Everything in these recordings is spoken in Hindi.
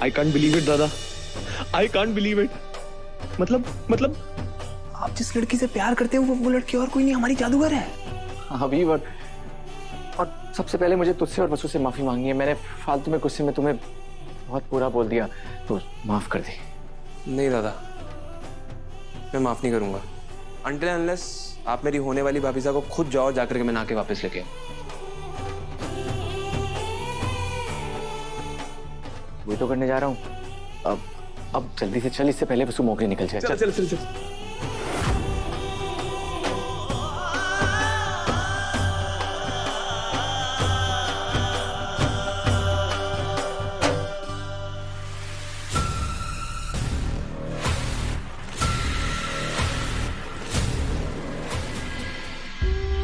आई कांट बिलीव इट दादा, आई कांट बिलीव इट। मतलब आप जिस लड़की से प्यार करते हो वो लड़की और कोई नहीं, हमारी जादूगर है। हाँ भी, और सबसे पहले मुझे तुझसे और वसु से माफी मांगनी है। मैंने फालतू में गुस्से में तुम्हें बहुत बुरा बोल दिया, तो माफ कर दे। नहीं दादा, मैं माफ नहीं करूंगा अनटिल अनलेस आप मेरी होने वाली भाभीजा को खुद जाओ, जाकर के मैं ना के वापस लेके। वही तो करने जा रहा हूँ। अब जल्दी से चल, इससे पहले वसु मौके निकल जाए। चल चल चल चल।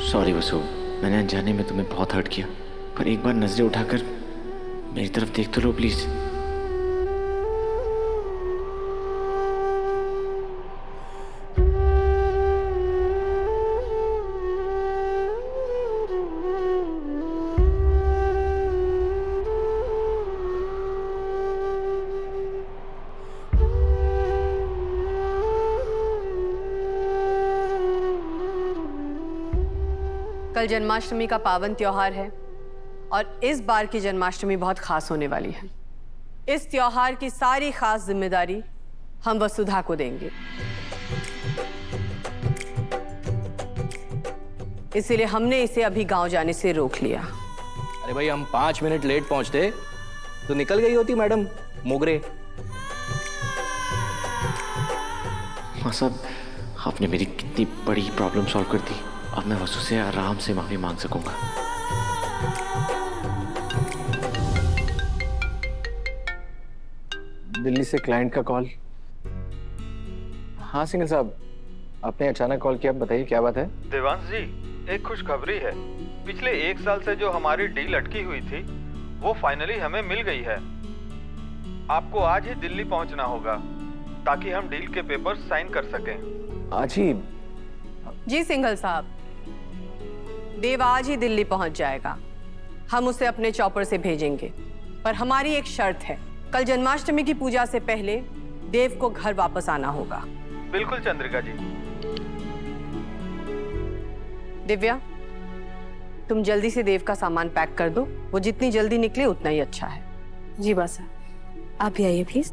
सॉरी वसु, मैंने अनजाने में तुम्हें बहुत हर्ट किया, पर एक बार नजरें उठाकर मेरी तरफ देख तो लो प्लीज। कल जन्माष्टमी का पावन त्योहार है और इस बार की जन्माष्टमी बहुत खास होने वाली है। इस त्योहार की सारी खास जिम्मेदारी हम वसुधा को देंगे। इसीलिए हमने इसे अभी गांव जाने से रोक लिया। अरे भाई, हम 5 मिनट लेट पहुंचते तो निकल गई होती मैडम मोगरे। हाँ साहब, आपने मेरी कितनी बड़ी प्रॉब्लम सॉल्व कर दी। अब मैं वसु से आराम से माफी मांग सकूंगा। दिल्ली से क्लाइंट का कॉल। हाँ सिंघल साहब, आपने अचानक कॉल किया, बताइए क्या बात है। देवांश जी, एक खुशखबरी है। पिछले 1 साल से जो हमारी डील अटकी हुई थी वो फाइनली हमें मिल गई है। आपको आज ही दिल्ली पहुंचना होगा ताकि हम डील के पेपर साइन कर सकें। आज ही? जी सिंघल साहब, देव आज ही दिल्ली पहुंच जाएगा। हम उसे अपने चॉपर से भेजेंगे, पर हमारी एक शर्त है। कल जन्माष्टमी की पूजा से पहले देव को घर वापस आना होगा। बिल्कुल चंद्रिका जी। दिव्या, तुम जल्दी से देव का सामान पैक कर दो। वो जितनी जल्दी निकले उतना ही अच्छा है। जी बस, आप भी आइए प्लीज।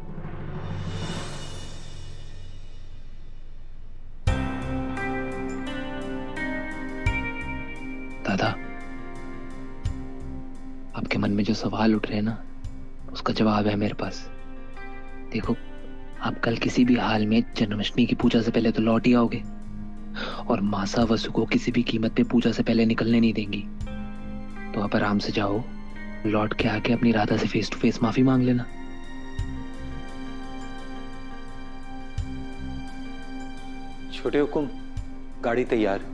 दादा, आपके मन में जो सवाल उठ रहे हैं ना, उसका जवाब है मेरे पास। देखो, आप कल किसी भी हाल में जन्माष्टमी की पूजा से पहले तो लौट ही आओगे, और मासा वसु को किसी भी कीमत पे पूजा से पहले निकलने नहीं देंगी। तो आप आराम से जाओ, लौट के आके अपनी राधा से फेस टू फेस माफी मांग लेना। छोटे हुकुम, गाड़ी तैयार।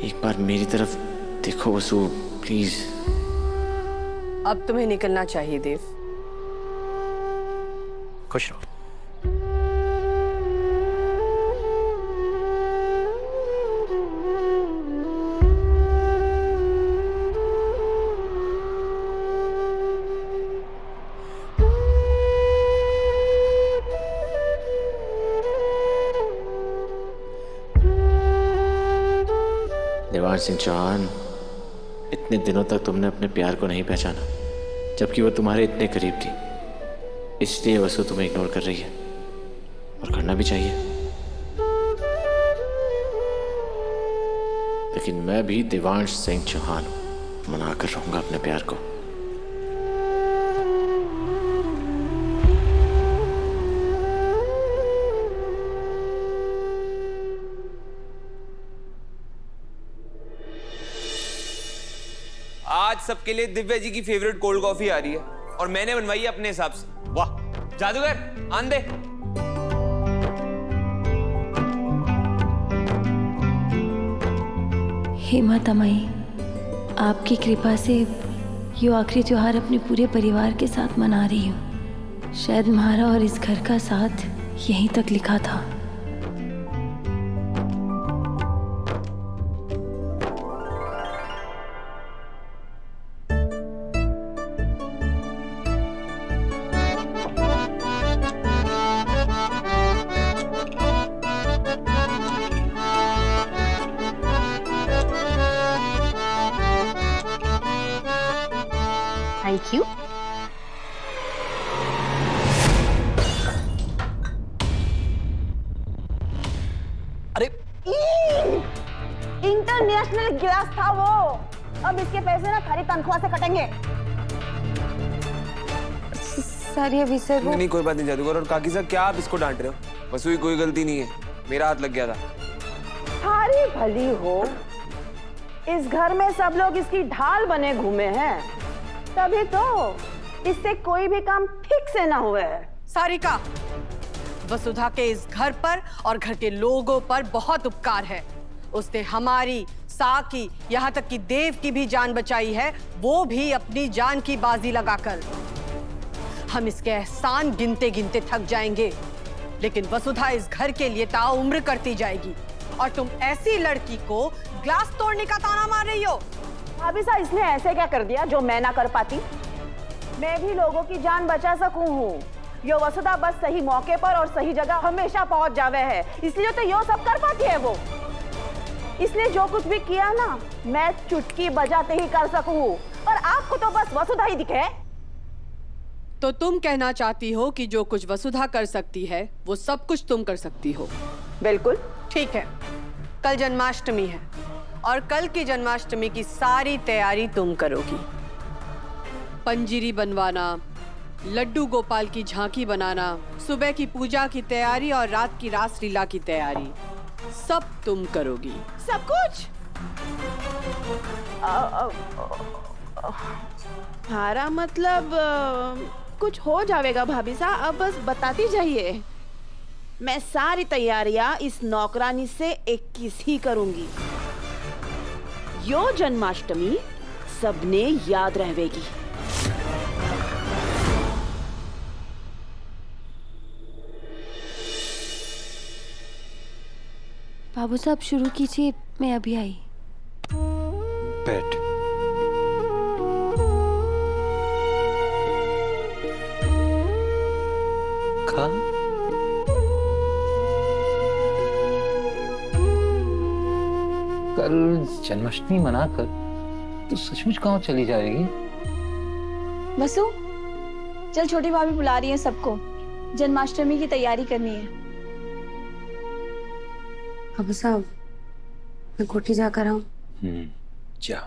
एक बार मेरी तरफ देखो वसु प्लीज। अब तुम्हें निकलना चाहिए देव। खुश रहो। देवांश सिंह चौहान, इतने दिनों तक तुमने अपने प्यार को नहीं पहचाना, जबकि वो तुम्हारे इतने करीब थी। इसलिए वसु तुम्हें इग्नोर कर रही है, और करना भी चाहिए। लेकिन मैं भी देवांश सिंह चौहान हूं, मना कर रहूंगा अपने प्यार को। आज सबके लिए दिव्या जी की फेवरेट कोल्ड कॉफी आ रही है और मैंने बनवाई है अपने हिसाब से। वाह जादूगर, आन दे। हे माता माई, आपकी कृपा से ये आखिरी त्योहार अपने पूरे परिवार के साथ मना रही हूँ। शायद तुम्हारा और इस घर का साथ यहीं तक लिखा था। Thank you. अरे इंटरनेशनल गिलास था वो। अब इसके पैसे ना खाली तनख्वाह से कटेंगे। सॉरी अभी सर, वो नहीं कोई बात नहीं जादूगर। और काकी साहब क्या आप इसको डांट रहे हो? वसु की कोई गलती नहीं है, मेरा हाथ लग गया था। सारी भली हो, इस घर में सब लोग इसकी ढाल बने घूमे हैं, तभी तो इससे कोई भी काम ठीक से ना हुए। सारिका, वसुधा के इस घर पर और घर के लोगों पर बहुत उपकार है। उसने हमारी, साकी, यहाँ तक कि देव की भी जान बचाई है, वो भी अपनी जान की बाजी लगाकर। हम इसके एहसान गिनते गिनते थक जाएंगे, लेकिन वसुधा इस घर के लिए ताउम्र करती जाएगी। और तुम ऐसी लड़की को ग्लास तोड़ने का ताना मार रही हो। भाभी साहब, इसने ऐसे क्या कर दिया जो मैं ना कर पाती? मैं भी लोगों की जान बचा सकूं हूँ। यो वसुधा बस सही मौके पर और सही जगह हमेशा पहुंच जावे है, इसलिए तो यो सब कर पाती है वो। इसने जो कुछ भी किया ना, मैं चुटकी बजाते ही कर सकूं, और आपको तो बस वसुधा ही दिखे। तो तुम कहना चाहती हो कि जो कुछ वसुधा कर सकती है वो सब कुछ तुम कर सकती हो? बिल्कुल ठीक है। कल जन्माष्टमी है और कल की जन्माष्टमी की सारी तैयारी तुम करोगी। पंजीरी बनवाना, लड्डू गोपाल की झांकी बनाना, सुबह की पूजा की तैयारी और रात की रासलीला की तैयारी, सब तुम करोगी। सब कुछ? हमारा मतलब कुछ हो जाएगा भाभी साहब, अब बस बताती जाइए। मैं सारी तैयारियां इस नौकरानी से 21 ही करूंगी। यो जन्माष्टमी सबने याद रहेगी। बाबू साहब शुरू कीजिए, मैं अभी आई। बैठ। खा। कल जन्माष्टमी मनाकर तो सचमुच गांव चली जाएगी? वसु, चल, छोटी भाभी बुला रही है सबको, जन्माष्टमी की तैयारी करनी है। बाबू साहब, मैं कोठी जाकर आऊं? जा।